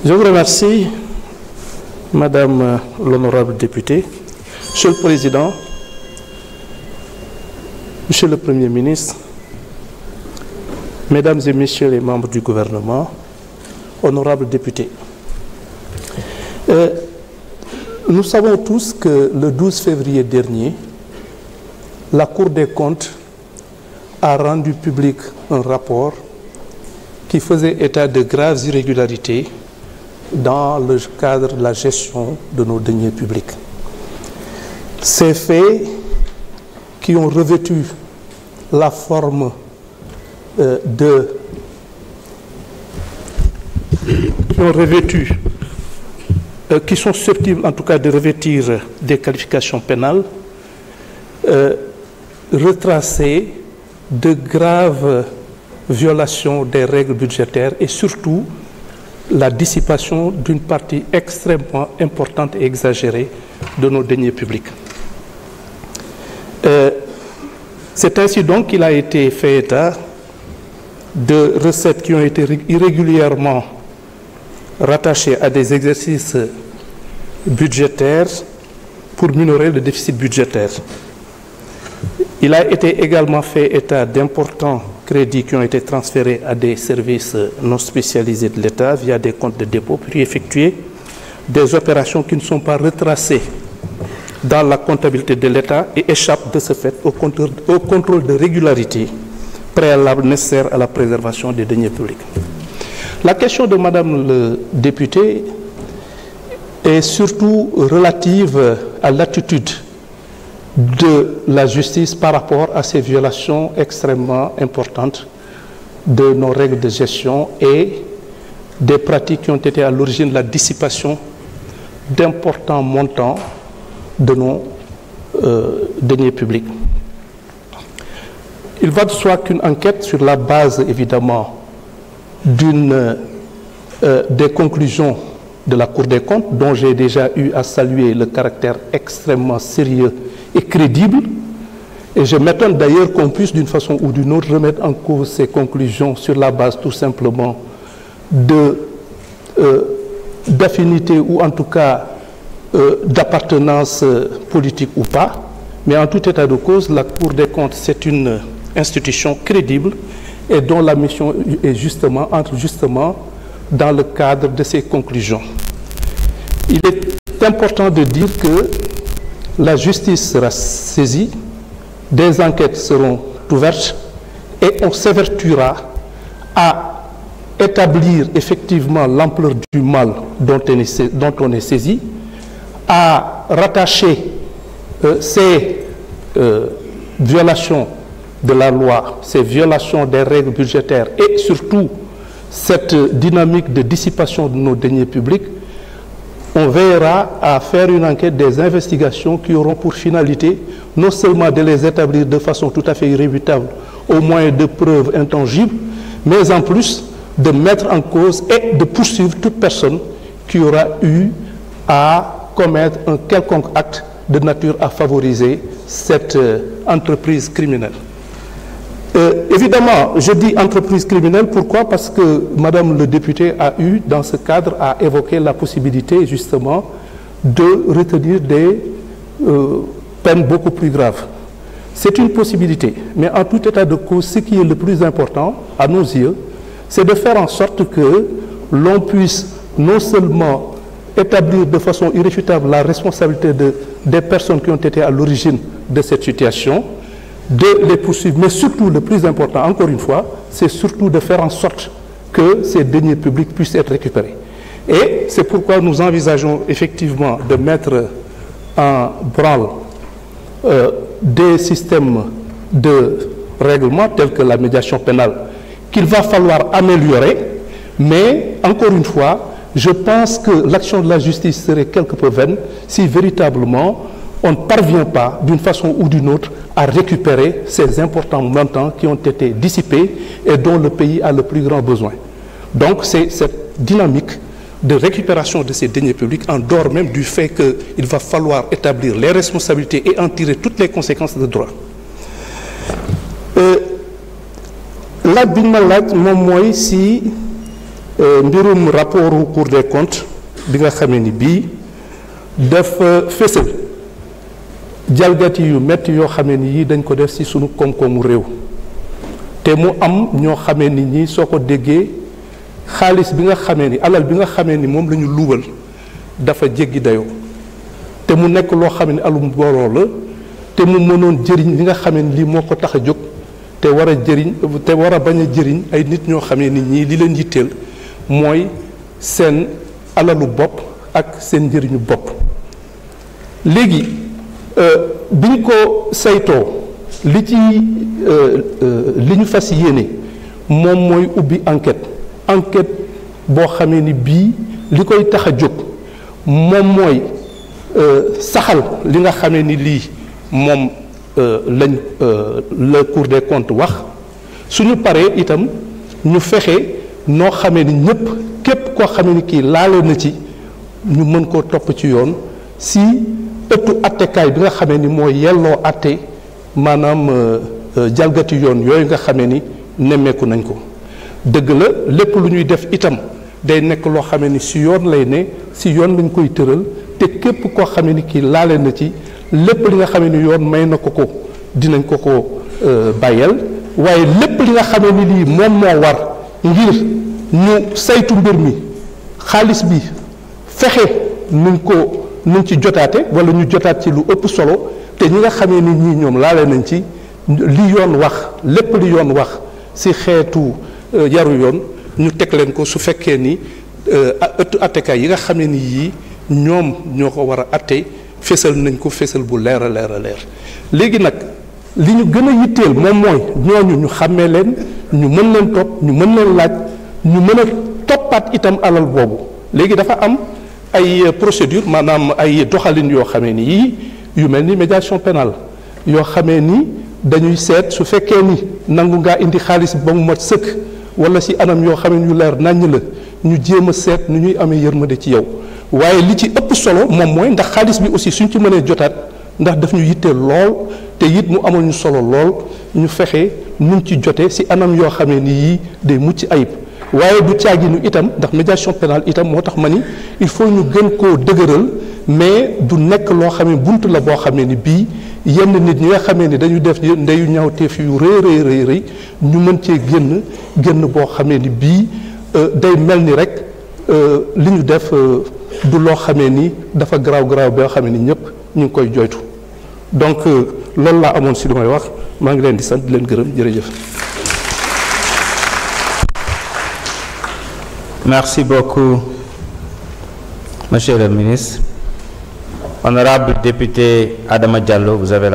Je vous remercie, Madame l'honorable députée, Monsieur le Président, Monsieur le Premier ministre, Mesdames et Messieurs les membres du gouvernement, honorables députés. Nous savons tous que le 12 février dernier, la Cour des comptes a rendu public un rapport qui faisait état de graves irrégularités dans le cadre de la gestion de nos deniers publics. Ces faits qui ont revêtu la forme qui sont susceptibles en tout cas de revêtir des qualifications pénales, retracer de graves violations des règles budgétaires et surtout la dissipation d'une partie extrêmement importante et exagérée de nos deniers publics. C'est ainsi donc qu'il a été fait état de recettes qui ont été irrégulièrement rattachées à des exercices budgétaires pour minorer le déficit budgétaire. Il a été également fait état d'importants crédits qui ont été transférés à des services non spécialisés de l'État via des comptes de dépôt pour y effectuer des opérations qui ne sont pas retracées dans la comptabilité de l'État et échappent de ce fait au contrôle de régularité préalable nécessaire à la préservation des deniers publics. La question de Madame le député est surtout relative à l'attitude de la justice par rapport à ces violations extrêmement importantes de nos règles de gestion et des pratiques qui ont été à l'origine de la dissipation d'importants montants de nos deniers publics. Il va de soi qu'une enquête sur la base, évidemment, des conclusions de la Cour des comptes, dont j'ai déjà eu à saluer le caractère extrêmement sérieux et crédible, et je m'étonne d'ailleurs qu'on puisse d'une façon ou d'une autre remettre en cause ces conclusions sur la base tout simplement d'affinité ou en tout cas d'appartenance politique ou pas, mais en tout état de cause, la Cour des comptes, c'est une institution crédible et dont la mission est entre justement dans le cadre de ces conclusions. Il est important de dire que la justice sera saisie, des enquêtes seront ouvertes et on s'évertuera à établir effectivement l'ampleur du mal dont on est saisi, à rattacher ces violations de la loi, ces violations des règles budgétaires et surtout cette dynamique de dissipation de nos deniers publics. On veillera à faire une enquête, des investigations qui auront pour finalité non seulement de les établir de façon tout à fait irréfutable au moyen de preuves intangibles, mais en plus de mettre en cause et de poursuivre toute personne qui aura eu à commettre un quelconque acte de nature à favoriser cette entreprise criminelle. Évidemment, je dis entreprise criminelle, pourquoi? Parce que Madame le député a eu, dans ce cadre, à évoquer la possibilité, justement, de retenir des peines beaucoup plus graves. C'est une possibilité, mais en tout état de cause, ce qui est le plus important, à nos yeux, c'est de faire en sorte que l'on puisse non seulement établir de façon irréfutable la responsabilité des personnes qui ont été à l'origine de cette situation, de les poursuivre, mais surtout le plus important, encore une fois, c'est surtout de faire en sorte que ces deniers publics puissent être récupérés. Et c'est pourquoi nous envisageons effectivement de mettre en branle des systèmes de règlement tels que la médiation pénale qu'il va falloir améliorer, mais encore une fois, je pense que l'action de la justice serait quelque peu vaine si véritablement on ne parvient pas, d'une façon ou d'une autre, à récupérer ces importants montants qui ont été dissipés et dont le pays a le plus grand besoin. Donc c'est cette dynamique de récupération de ces deniers publics, en dehors même du fait qu'il va falloir établir les responsabilités et en tirer toutes les conséquences de droit. Laaj bi ñu ma laaj moom mooy si mbirum rapport Cour des comptes bi nga xamee ni bii dafa fësal jalgati yu metti yoo xamee ni yii dañ ko def ci sunu koom-koomu réew te mu am ñoo xamee ni ñi soo ko déggee xaalis bi nga xamee ni alal bi nga xamee ni moom la ñu luubal dafa jéggi dayoo te mu nekk loo xamee ni alum mbooloo la te mu mënoon jëriñ li nga xamee ni lii moo ko tax a jóg te war a jëriñ te war a bañ a jëriñ ay nit ñoo xamee ni ñii li leen yitteel mooy seen alalu bopp ak seen njëriñu bopp. léegi biñ ko saytoo li ci li ñu fas yéene moom mooy ubbi enquête boo xamee ni bii li koy tax a jóg moom mooy saxal li nga xamee ni lii moom lañ la Cour des comptes wax suñu paree itam ñu fexe noo xamee ni ñëpp képp koo xamee ni kii laale na ci ñu mën koo topp ci yoon si ëttu attekaay bi nga xamee ni mooy yelloo atte maanaam jalgati yoon yooyu nga xamee ni nemmeeku nañ ko. dëgg la lépp lu ñuy def itam day nekk loo xamee ni si yoon lay ne si yoon lañ koy tëral te képp koo xamee ni kii laale na ci lépp li nga xamee ni yoon may na ko ko dinañ ko bàyyeel waaye lépp li nga xamee ni lii moom moo war ngir ñu saytu mbir mi xaalis bi fexe nuñ ci jotaate wala ñu jotaat ci lu ëpp solo te ñi nga xamee ni ñii ñoom laale nañ ci li yoon wax lépp li yoon wax si xeetu yaru yoon ñu teg leen ko su fekkee ni ëttu attekaay yi nga xamee ni yii ñoom ñoo ko war a atte fésal nañ ko fésal bu leer a leer a leer léegi nag li ñu gën a yitteel moom mooy ñooñu ñu xàmmee leen ñu mën leen topp ñu mën leen laaj ñu mën a toppaat itam alal boobu léegi dafa am ay procédure maanaam ay doxalin yoo xamee ni yii yu mel ni médiation pénale yoo xamee ni dañuy seet su fekkee ni nangu ngaa indi xaalis ba mu mat sëkk wala si anam yoo xamee ni yu leer naññ la ñu jéem a seet nu ñuy amee yërmande ci yow waaye li ci ëpp solo moom mooy ndax xaalis bi aussi suñ ci mënee jotaat ndax daf ñu yitteel lool te it mu amal ñu solo lool ñu fexe nuñ ci jote si anam yoo xamee ni yii day mucc ayib waaye du caaginu itam ndax médiation pénale itam moo tax ma ni il faut ñu gën koo dëgëral mais du nekk loo xamee bunt la boo xamee ni bii yenn nit ñi nga xamee ni dañu def ndeyu ñaawteef yu rëy ñu mën cee génn boo xamee ni bii day mel ni rek li ñu def du loo xamee ni dafa garaaw boo xamee ni ñëpp ñu ngi koy joytu donc loolu laa amoon si lu may wax maa ngi leen di sant di leen gërëm jërëjëf. Merci beaucoup, Monsieur le ministre. Honorable député Adama Diallo, vous avez la